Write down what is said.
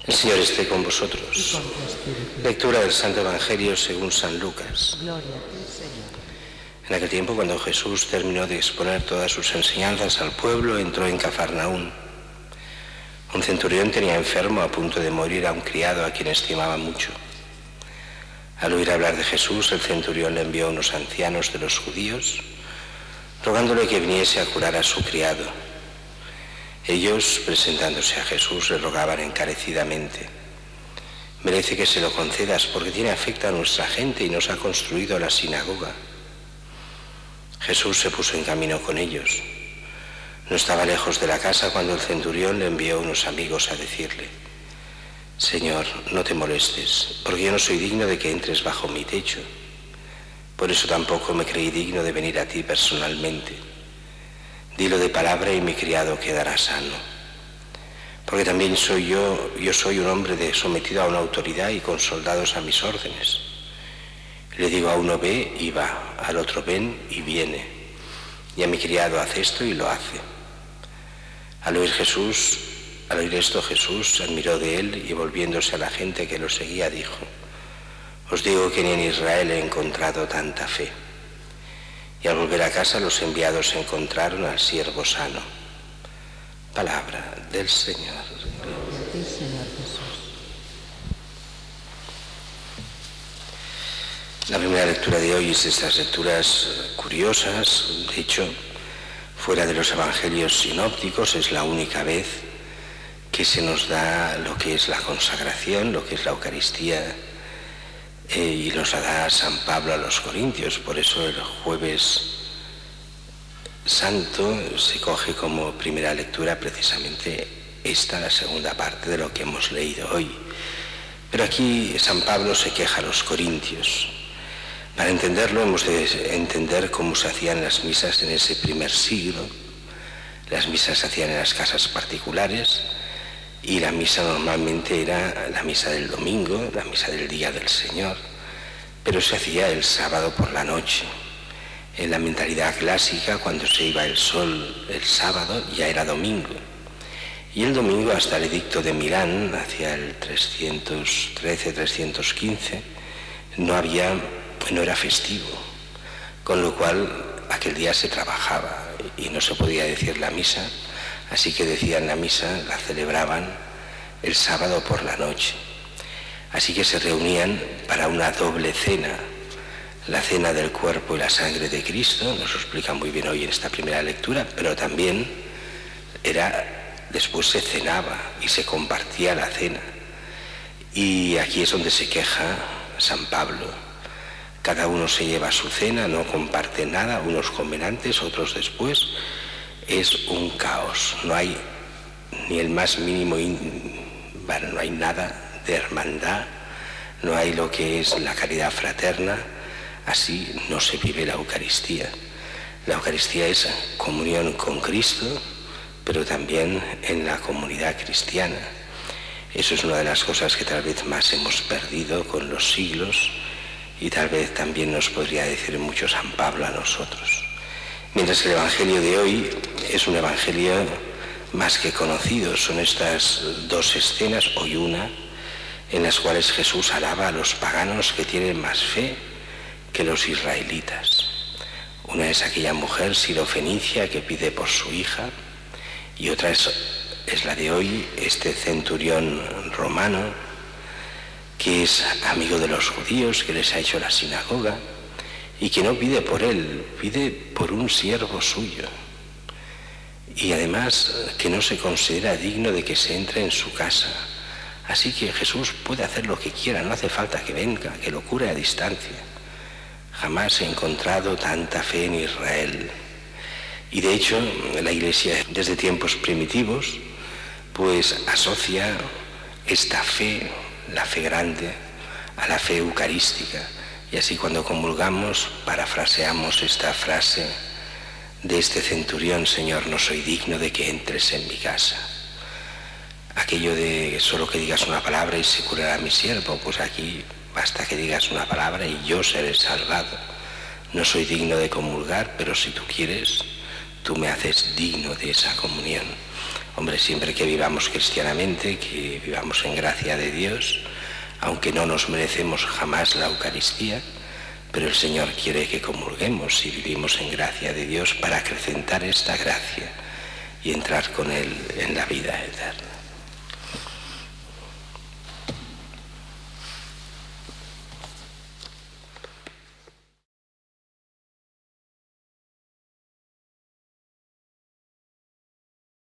El Señor esté con vosotros. Y con tu espíritu. Lectura del Santo Evangelio según San Lucas. Gloria a ti, Señor. En aquel tiempo, cuando Jesús terminó de exponer todas sus enseñanzas al pueblo, entró en Cafarnaún. Un centurión tenía enfermo a punto de morir a un criado a quien estimaba mucho. Al oír hablar de Jesús, el centurión le envió a unos ancianos de los judíos, rogándole que viniese a curar a su criado. Ellos, presentándose a Jesús, le rogaban encarecidamente: merece que se lo concedas, porque tiene afecto a nuestra gente y nos ha construido la sinagoga. Jesús se puso en camino con ellos. No estaba lejos de la casa cuando el centurión le envió a unos amigos a decirle: Señor, no te molestes, porque yo no soy digno de que entres bajo mi techo. Por eso tampoco me creí digno de venir a ti personalmente. Dilo de palabra y mi criado quedará sano. Porque también yo soy un hombre sometido a una autoridad y con soldados a mis órdenes. Le digo a uno ve y va, al otro ven y viene. Y a mi criado hace esto y lo hace. Al oír esto, Jesús se admiró de él y volviéndose a la gente que lo seguía dijo: os digo que ni en Israel he encontrado tanta fe. Y al volver a casa los enviados encontraron al siervo sano. Palabra del Señor. Gloria a ti, Señor Jesús. La primera lectura de hoy es de estas lecturas curiosas. De hecho, fuera de los evangelios sinópticos es la única vez que se nos da lo que es la consagración, lo que es la Eucaristía, y nos la da San Pablo a los Corintios. Por eso el Jueves Santo se coge como primera lectura precisamente esta, la segunda parte de lo que hemos leído hoy. Pero aquí San Pablo se queja a los corintios. Para entenderlo hemos de entender cómo se hacían las misas en ese primer siglo. Las misas se hacían en las casas particulares y la misa normalmente era la misa del domingo, la misa del día del Señor, pero se hacía el sábado por la noche. En la mentalidad clásica, cuando se iba el sol el sábado, ya era domingo. Y el domingo, hasta el edicto de Milán, hacia el 313-315, no era festivo, con lo cual aquel día se trabajaba y no se podía decir la misa, así que decían la misa, la celebraban el sábado por la noche. Así que se reunían para una doble cena, la cena del cuerpo y la sangre de Cristo, nos lo explica muy bien hoy en esta primera lectura, pero también después se cenaba y se compartía la cena. Y aquí es donde se queja San Pablo. Cada uno se lleva su cena, no comparte nada, unos comen antes, otros después. Es un caos, no hay ni el más mínimo, no hay nada de hermandad, no hay lo que es la caridad fraterna. Así no se vive la Eucaristía. La Eucaristía es comunión con Cristo, pero también en la comunidad cristiana. Eso es una de las cosas que tal vez más hemos perdido con los siglos y tal vez también nos podría decir mucho San Pablo a nosotros. Mientras que el Evangelio de hoy es un Evangelio más que conocido. Son estas dos escenas, hoy una, en las cuales Jesús alaba a los paganos que tienen más fe que los israelitas. Una es aquella mujer sirofenicia que pide por su hija, y otra es la de hoy, este centurión romano que es amigo de los judíos, que les ha hecho la sinagoga y que no pide por él, pide por un siervo suyo, y además que no se considera digno de que se entre en su casa. Así que Jesús puede hacer lo que quiera, no hace falta que venga, que lo cure a distancia. Jamás he encontrado tanta fe en Israel. Y de hecho, la Iglesia desde tiempos primitivos, pues asocia esta fe, la fe grande, a la fe eucarística. Y así cuando comulgamos, parafraseamos esta frase de este centurión: Señor, no soy digno de que entres en mi casa. Aquello de solo que digas una palabra y se curará mi siervo, pues aquí basta que digas una palabra y yo seré salvado. No soy digno de comulgar, pero si tú quieres, tú me haces digno de esa comunión. Hombre, siempre que vivamos cristianamente, que vivamos en gracia de Dios, aunque no nos merecemos jamás la Eucaristía, pero el Señor quiere que comulguemos y vivimos en gracia de Dios para acrecentar esta gracia y entrar con Él en la vida eterna.